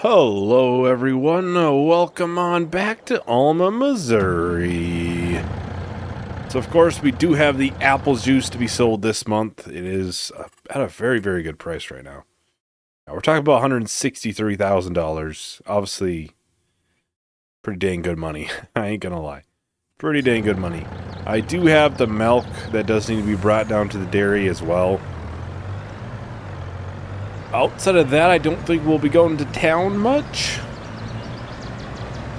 Hello, everyone. Welcome on back to Alma, Missouri. So, of course, we do have the apple juice to be sold this month. It is at a very, very good price right now. We're talking about $163,000. Obviously, pretty dang good money. I ain't gonna lie. Pretty dang good money. I do have the milk that does need to be brought down to the dairy as well. Outside of that, I don't think we'll be going to town much.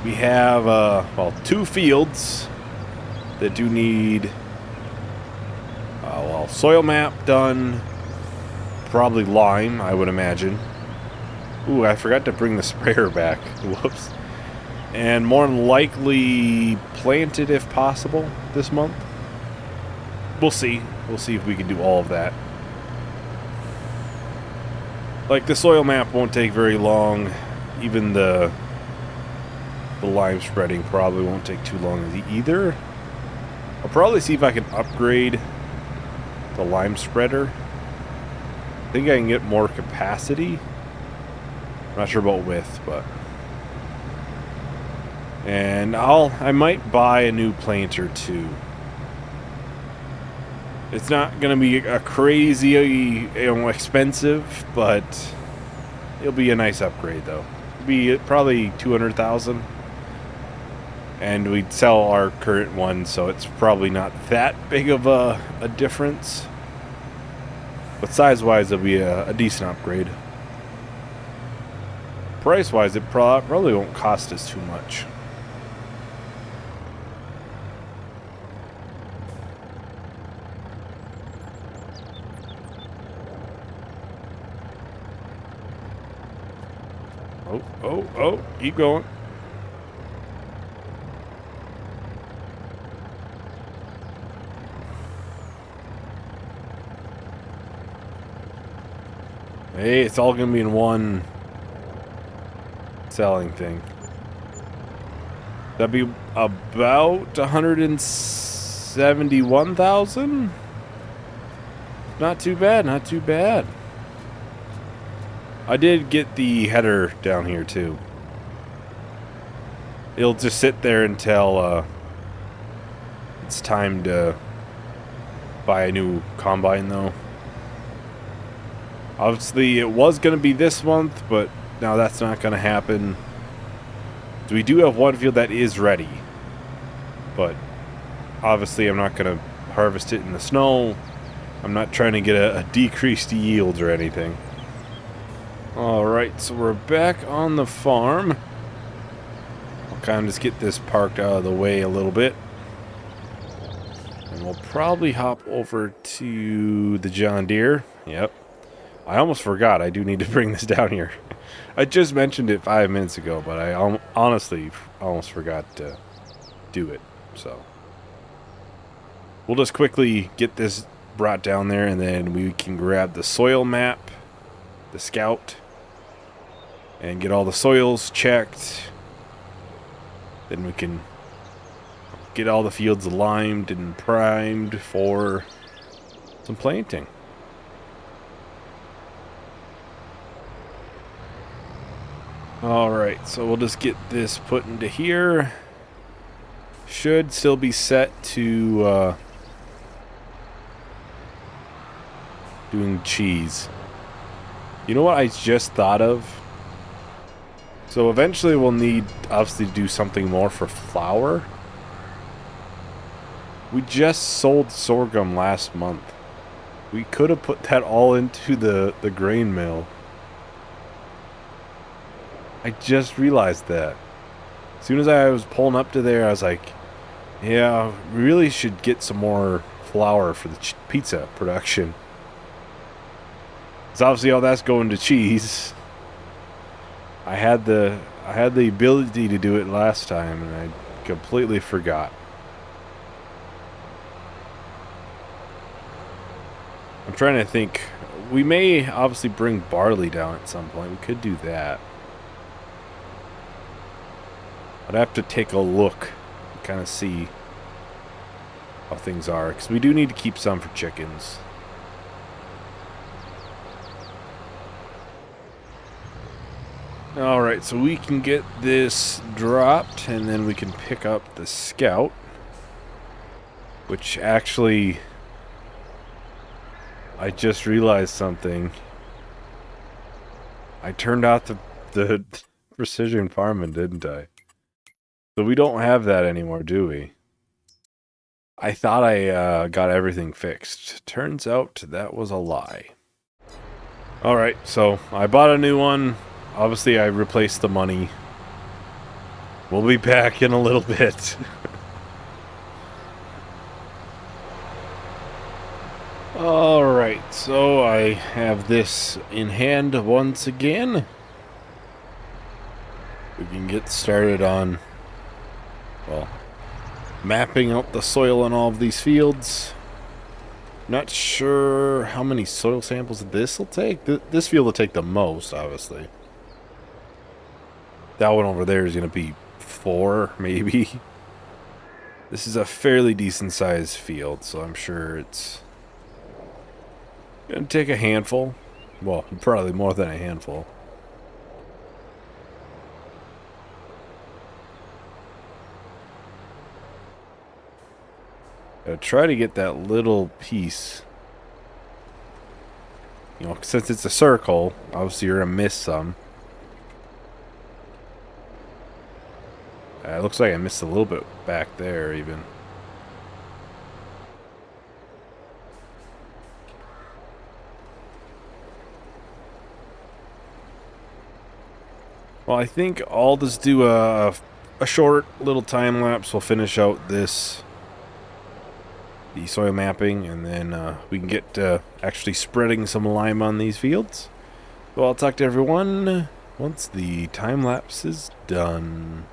We have, two fields that do need, soil map done. Probably lime, I would imagine. Ooh, I forgot to bring the sprayer back. Whoops. And more than likely planted if possible this month. We'll see. We'll see if we can do all of that. Like, the soil map won't take very long. Even the lime spreading probably won't take too long either. I'll probably see if I can upgrade the lime spreader. I think I can get more capacity. Not sure about width, but... And I might buy a new planter too. It's not going to be a crazy, expensive, but it'll be a nice upgrade, though. It'll be probably $200,000, and we'd sell our current one, so it's probably not that big of a difference. But size-wise, it'll be a decent upgrade. Price-wise, it probably won't cost us too much. Oh, keep going. Hey, it's all gonna be in one selling thing. That'd be about 171,000. Not too bad, not too bad. I did get the header down here too. It'll just sit there until it's time to buy a new combine, though. Obviously, it was going to be this month, but now that's not going to happen. So we do have one field that is ready, but obviously I'm not going to harvest it in the snow. I'm not trying to get a decreased yields or anything. Alright, so we're back on the farm. I'll kind of just get this parked out of the way a little bit. And we'll probably hop over to the John Deere. Yep. I almost forgot I do need to bring this down here. I just mentioned it 5 minutes ago, but I honestly almost forgot to do it. So we'll just quickly get this brought down there, and then we can grab the soil map, the scout, and get all the soils checked. Then we can get all the fields limed and primed for some planting. Alright, so we'll just get this put into here. Should still be set to doing cheese. You know what I just thought of? So eventually we'll need, obviously, to do something more for flour. We just sold sorghum last month. We could have put that all into the grain mill. I just realized that. As soon as I was pulling up to there, I was like, yeah, we really should get some more flour for the pizza production. Because obviously all that's going to cheese. I had the ability to do it last time, and I completely forgot. I'm trying to think. We may obviously bring barley down at some point. We could do that. I'd have to take a look and kind of see how things are, because we do need to keep some for chickens. Alright, so we can get this dropped, and then we can pick up the scout. Which actually, I just realized something. I turned out the precision farming, didn't I? So we don't have that anymore, do we? I thought I got everything fixed. Turns out that was a lie. Alright, so I bought a new one. Obviously, I replaced the money. We'll be back in a little bit. Alright, so I have this in hand once again. We can get started on, well, mapping out the soil in all of these fields. Not sure how many soil samples this will take. This field will take the most, obviously. That one over there is going to be 4, maybe. This is a fairly decent sized field, so I'm sure it's going to take a handful. Well, probably more than a handful. Try to get that little piece. You know, since it's a circle, obviously you're going to miss some. It looks like I missed a little bit back there, even. Well, I think I'll just do a short little time lapse. We'll finish out the soil mapping, and then we can get actually spreading some lime on these fields. So I'll talk to everyone once the time lapse is done.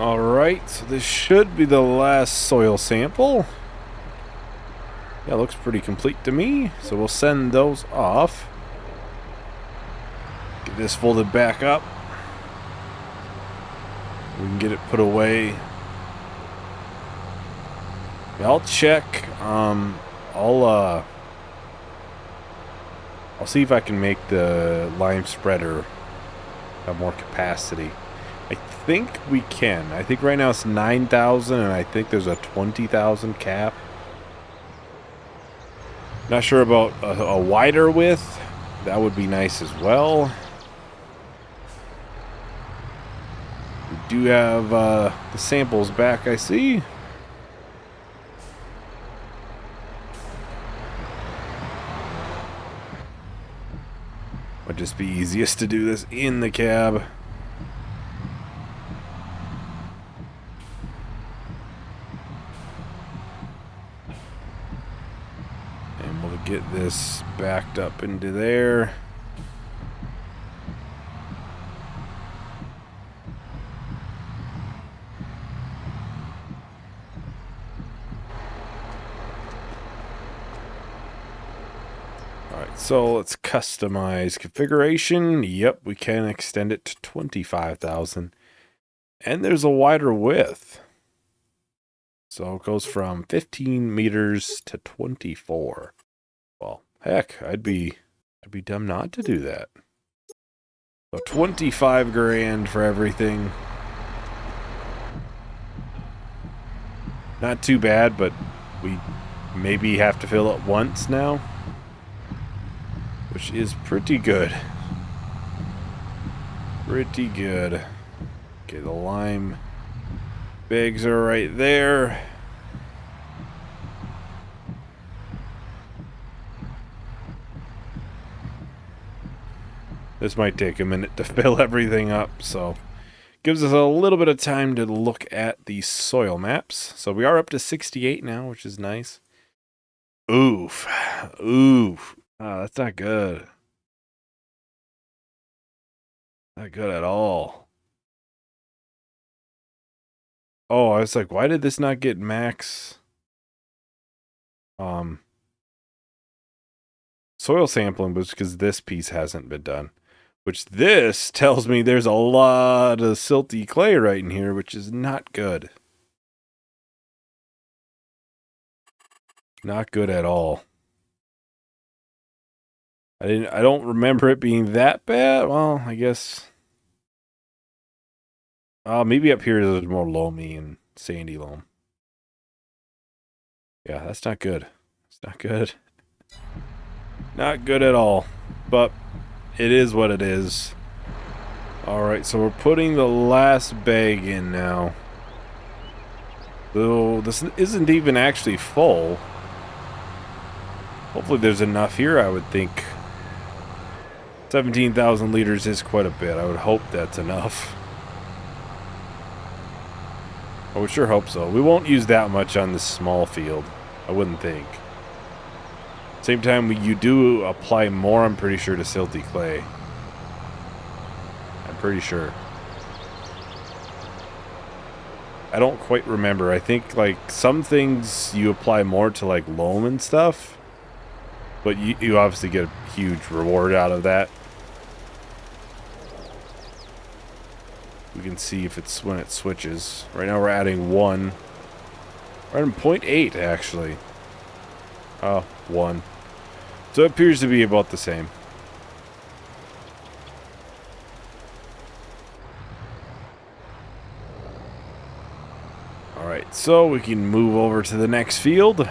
Alright, so this should be the last soil sample. Yeah, looks pretty complete to me. So we'll send those off. Get this folded back up. We can get it put away. I'll check. I'll see if I can make the lime spreader have more capacity. I think we can. I think right now it's 9,000, and I think there's a 20,000 cap. Not sure about a wider width. That would be nice as well. We do have the samples back, I see. Would just be easiest to do this in the cab. And we'll get this backed up into there. So let's customize configuration. Yep, we can extend it to 25,000. And there's a wider width. So it goes from 15 meters to 24. Well, heck, I'd be dumb not to do that. So 25 grand for everything. Not too bad, but we maybe have to fill it once now, which is pretty good. Pretty good. Okay, the lime bags are right there. This might take a minute to fill everything up, so gives us a little bit of time to look at the soil maps. So we are up to 68 now, which is nice. Oof. Oof. Oh, that's not good. Not good at all. Oh, I was like, why did this not get max soil sampling? Was because this piece hasn't been done. Which this tells me there's a lot of silty clay right in here, which is not good. Not good at all. I don't remember it being that bad. Well, I guess maybe up here there's more loamy and sandy loam. Yeah, that's not good. It's not good. Not good at all. But it is what it is. Alright, so we're putting the last bag in now. Though this isn't even actually full. Hopefully there's enough here, I would think. 17,000 liters is quite a bit. I would hope that's enough. I would sure hope so. We won't use that much on this small field. I wouldn't think. Same time, you do apply more, I'm pretty sure, to silty clay. I'm pretty sure. I don't quite remember. I think, like, some things you apply more to, like, loam and stuff. But you obviously get a huge reward out of that. We can see if it's when it switches. Right now we're adding 1. We're adding 0.8, actually. Oh, 1. So it appears to be about the same. Alright, so we can move over to the next field.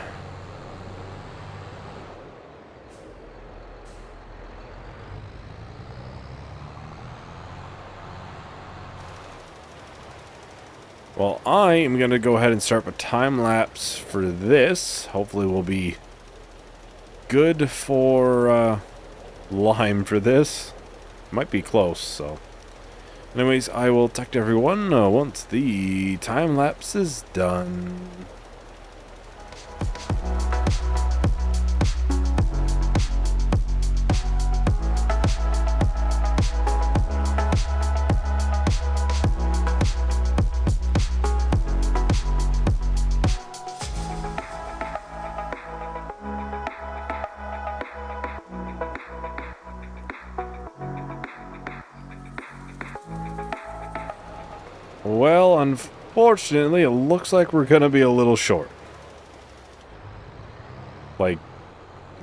Well, I am going to go ahead and start a time lapse for this. Hopefully we'll be good for lime for this. Might be close, so. Anyways, I will talk to everyone once the time lapse is done. Well, unfortunately, it looks like we're going to be a little short. Like,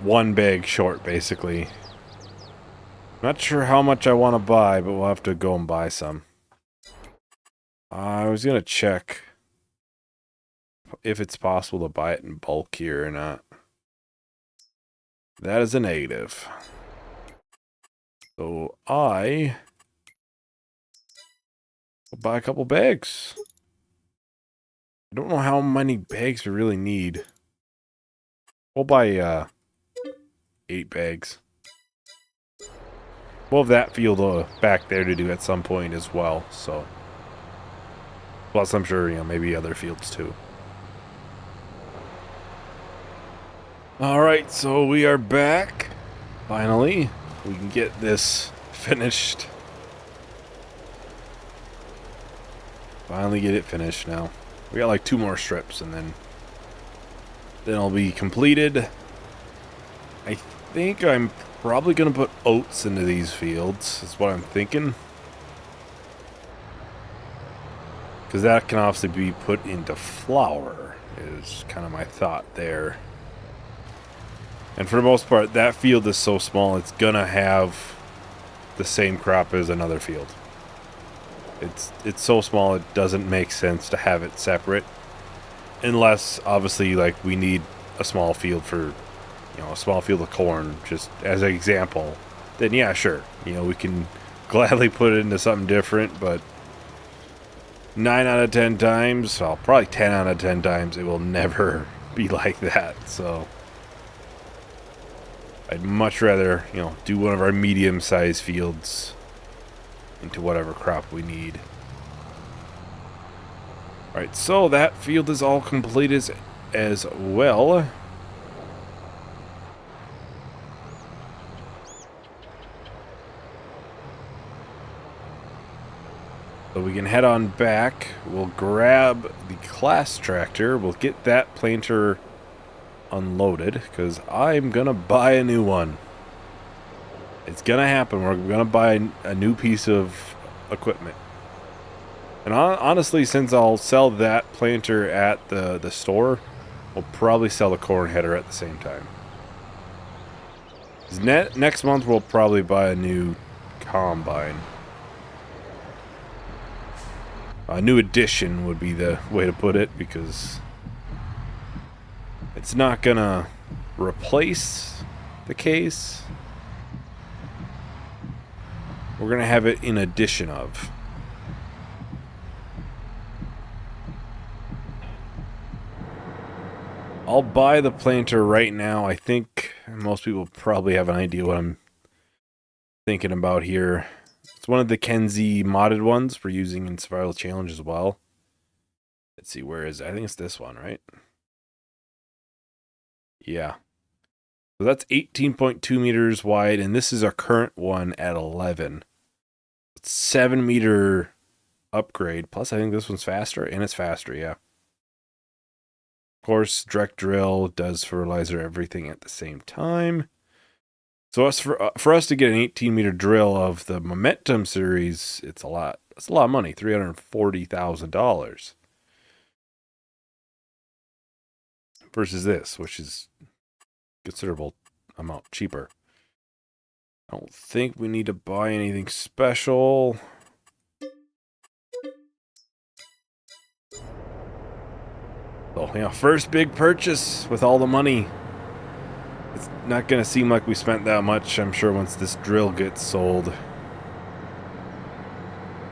1 bag short, basically. Not sure how much I want to buy, but we'll have to go and buy some. I was going to check if it's possible to buy it in bulk here or not. That is a negative. So, I will buy a couple bags. I don't know how many bags we really need. We'll buy 8 bags. We'll have that field back there to do at some point as well, so. Plus, I'm sure, maybe other fields too. Alright, so we are back. Finally, we can get this finished. Finally get it finished now. We got like 2 more strips and then it'll be completed. I think I'm probably going to put oats into these fields, is what I'm thinking. Because that can obviously be put into flour, is kind of my thought there. And for the most part, that field is so small, it's going to have the same crop as another field. It's so small, it doesn't make sense to have it separate. Unless, obviously, like, we need a small field for, a small field of corn, just as an example. Then, yeah, sure. We can gladly put it into something different, but 9 out of 10 times, well, probably 10 out of 10 times, it will never be like that, so. I'd much rather, do one of our medium-sized fields into whatever crop we need. Alright, so that field is all completed as well. So we can head on back. We'll grab the class tractor. We'll get that planter unloaded because I'm going to buy a new one. It's going to happen. We're going to buy a new piece of equipment. And honestly, since I'll sell that planter at the store, we'll probably sell the corn header at the same time. Next month, we'll probably buy a new combine. A new addition would be the way to put it, because it's not gonna replace the case. We're gonna have it in addition of. I'll buy the planter right now. I think most people probably have an idea what I'm thinking about here. It's one of the Kinze modded ones we're using in Survival Challenge as well. Let's see, where is it? I think it's this one, right? Yeah. So that's 18.2 meters wide, and this is our current one at 11. It's 7 meter upgrade. Plus, I think this one's faster, and it's faster, yeah. Of course, direct drill does fertilizer everything at the same time. So for us to get an 18 meter drill of the Momentum series, it's a lot. That's a lot of money, $340,000. Versus this, which is considerable amount cheaper. I don't think we need to buy anything special. So, yeah, first big purchase with all the money. It's not going to seem like we spent that much, I'm sure, once this drill gets sold.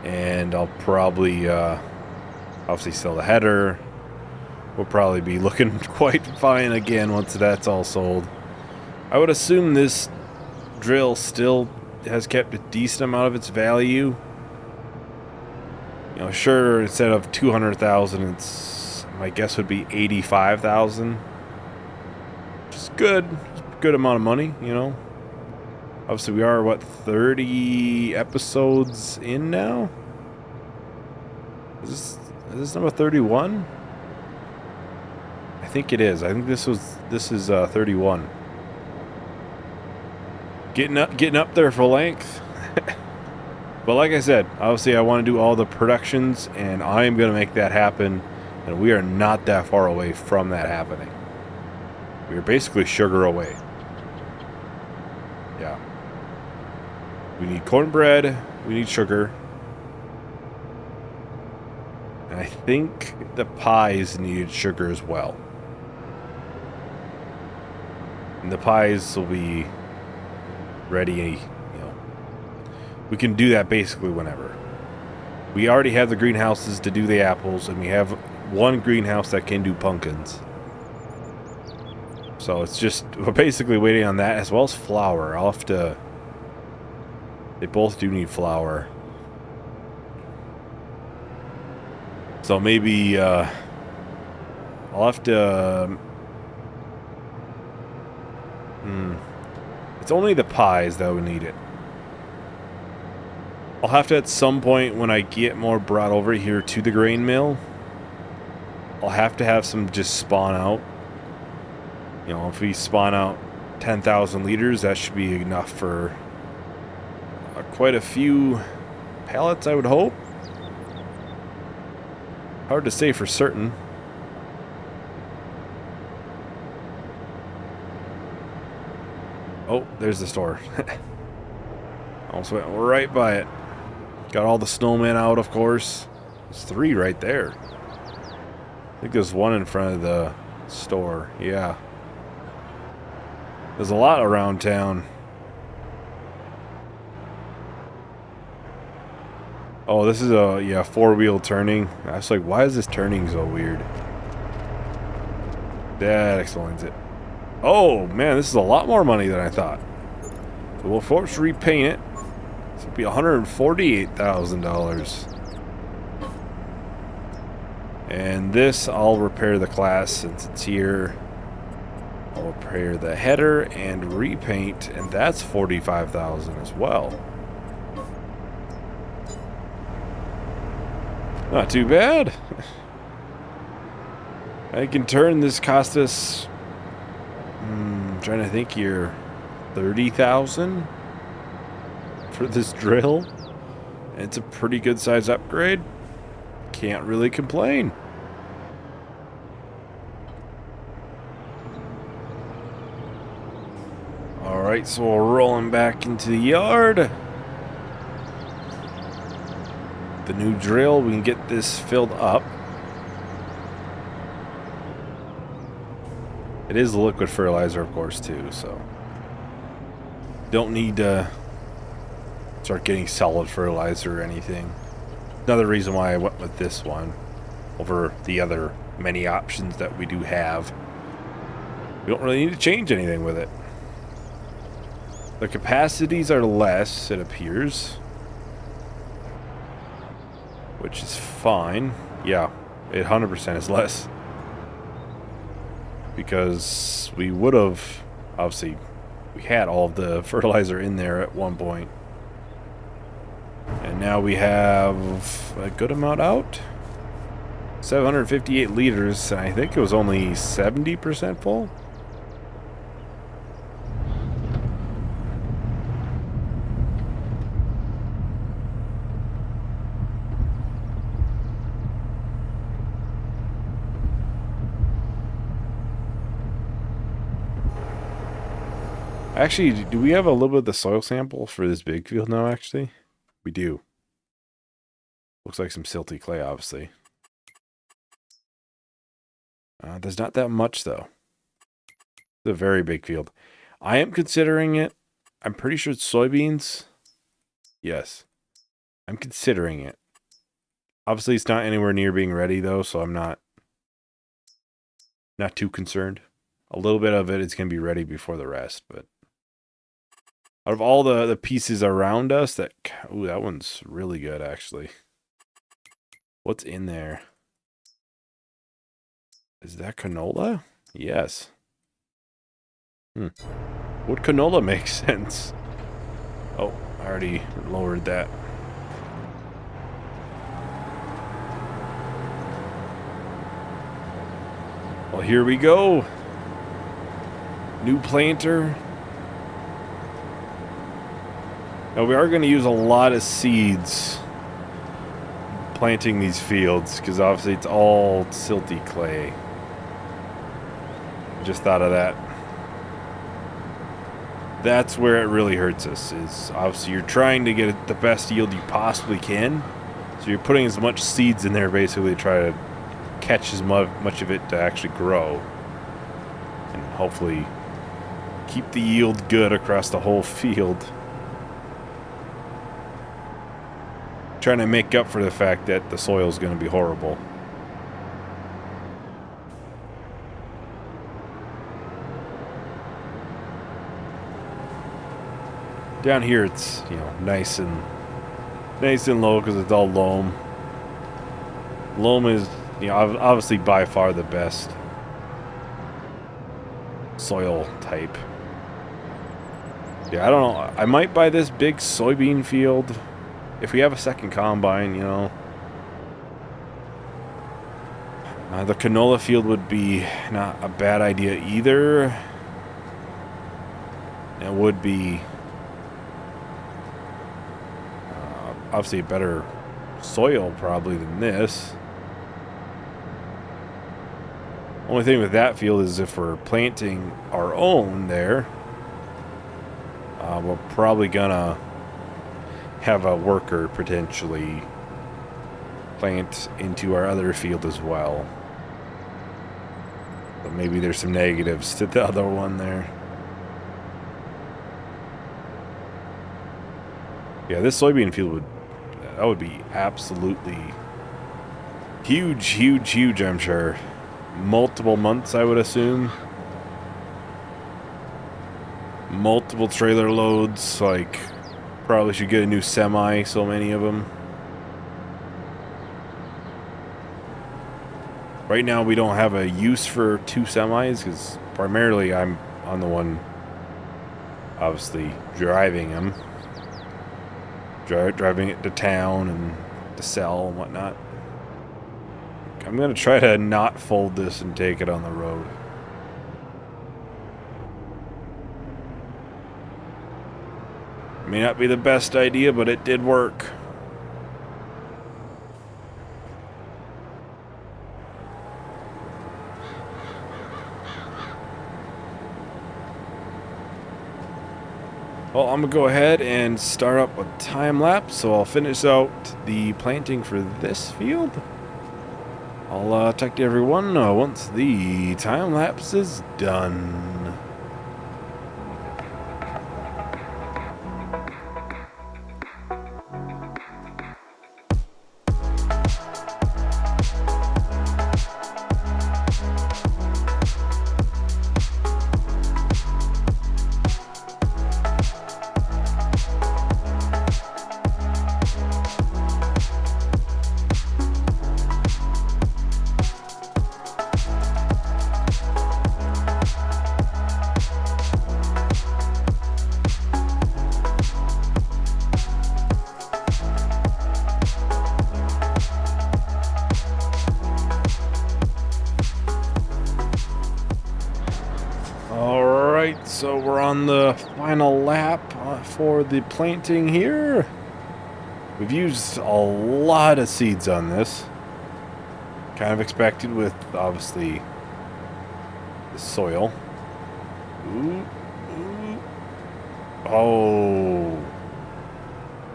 And I'll probably, obviously sell the header. We'll probably be looking quite fine again once that's all sold. I would assume this drill still has kept a decent amount of its value. You know, sure, instead of 200,000, it's, my guess would be 85,000. Which is good amount of money, you know. Obviously, we are, what, 30 episodes in now? Is this number 31? I think it is. I think this is 31. Getting up there for length. But like I said, obviously I want to do all the productions, and I am going to make that happen. And we are not that far away from that happening. We are basically sugar away. Yeah. We need cornbread. We need sugar. And I think the pies needed sugar as well. And the pies will be ready, you know. We can do that basically whenever. We already have the greenhouses to do the apples, and we have one greenhouse that can do pumpkins. So it's just, we're basically waiting on that, as well as flour. I'll have to, they both do need flour. So maybe, I'll have to, it's only the pies that would need it. I'll have to, at some point when I get more brought over here to the grain mill, I'll have to have some just spawn out. You know, if we spawn out 10,000 liters, that should be enough for quite a few pallets, I would hope. Hard to say for certain. Oh, there's the store. Almost went right by it. Got all the snowmen out, of course. There's 3 right there. I think there's 1 in front of the store. Yeah. There's a lot around town. Oh, this is a, yeah, 4-wheel turning. I was like, why is this turning so weird? That explains it. Oh, man, this is a lot more money than I thought. So we'll force repaint it. This will be $148,000. And this, I'll repair the class since it's here. I'll repair the header and repaint, and that's $45,000 as well. Not too bad. I can turn this cost us... I'm trying to think here. 30,000 for this drill. It's a pretty good size upgrade. Can't really complain. Alright, so we're rolling back into the yard. The new drill, we can get this filled up. It is liquid fertilizer, of course, too, so don't need to start getting solid fertilizer or anything. Another reason why I went with this one over the other many options that we do have. We don't really need to change anything with it. The capacities are less, it appears, which is fine. Yeah, it 100% is less. Because we would have, obviously, we had all of the fertilizer in there at one point. And now we have a good amount out. 758 liters, and I think it was only 70% full. Actually, do we have a little bit of the soil sample for this big field now, actually? We do. Looks like some silty clay, obviously. There's not that much, though. It's a very big field. I am considering it. I'm pretty sure it's soybeans. Yes. I'm considering it. Obviously, it's not anywhere near being ready, though, so I'm not too concerned. A little bit of it is going to be ready before the rest, but out of all the pieces around us, that one's really good, actually. What's in there? Is that canola? Yes. Would canola make sense? Oh, I already lowered that. Well, here we go. New planter. Now, we are going to use a lot of seeds planting these fields, because obviously it's all silty clay. Just thought of that. That's where it really hurts us, is obviously you're trying to get the best yield you possibly can. So you're putting as much seeds in there basically to try to catch as much of it to actually grow. And hopefully keep the yield good across the whole field. Trying to make up for the fact that the soil is going to be horrible. Down here it's, you know, nice and low because it's all loam. Loam is, you know, obviously by far the best soil type. Yeah, I don't know. I might buy this big soybean field if we have a second combine, you know. The canola field would be not a bad idea either. It would be obviously a better soil probably than this. Only thing with that field is if we're planting our own there, we're probably gonna have a worker potentially plant into our other field as well. But maybe there's some negatives to the other one there. Yeah, this soybean field would be absolutely huge, huge, huge, I'm sure. Multiple months, I would assume. Multiple trailer loads, like probably should get a new semi, so many of them. Right now we don't have a use for 2 semis because primarily I'm on the one obviously driving them. Driving it to town and to sell and whatnot. I'm going to try to not fold this and take it on the road. May not be the best idea, but it did work. Well, I'm going to go ahead and start up a time lapse, so I'll finish out the planting for this field. I'll talk to everyone once the time lapse is done. Alright, so we're on the final lap for the planting here. We've used a lot of seeds on this. Kind of expected with, obviously, the soil. Ooh, ooh. Oh.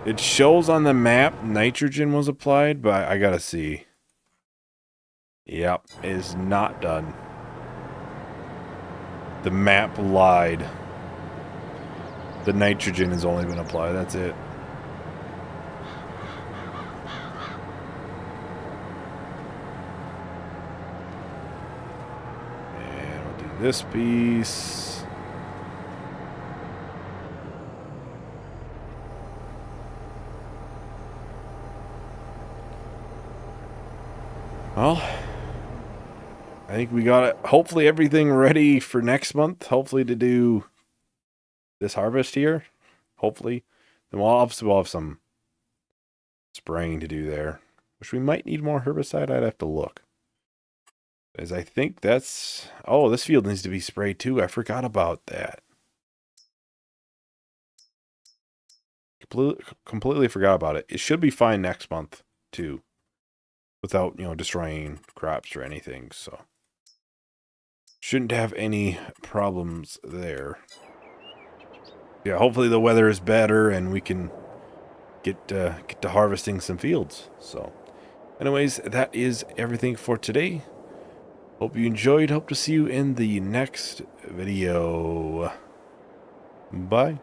It shows on the map nitrogen was applied, but I gotta see. Yep, it is not done. The map lied. The nitrogen has only been applied, that's it. And we'll do this piece. Well, I think we got it. Hopefully everything ready for next month. Hopefully to do this harvest here. Hopefully. Then we'll have some spraying to do there. Which we might need more herbicide. I'd have to look. As I think that's... Oh, this field needs to be sprayed too. I forgot about that. Completely forgot about it. It should be fine next month too. Without, destroying crops or anything, so... Shouldn't have any problems there. Yeah, hopefully the weather is better and we can get to harvesting some fields. So, anyways, that is everything for today. Hope you enjoyed. Hope to see you in the next video. Bye.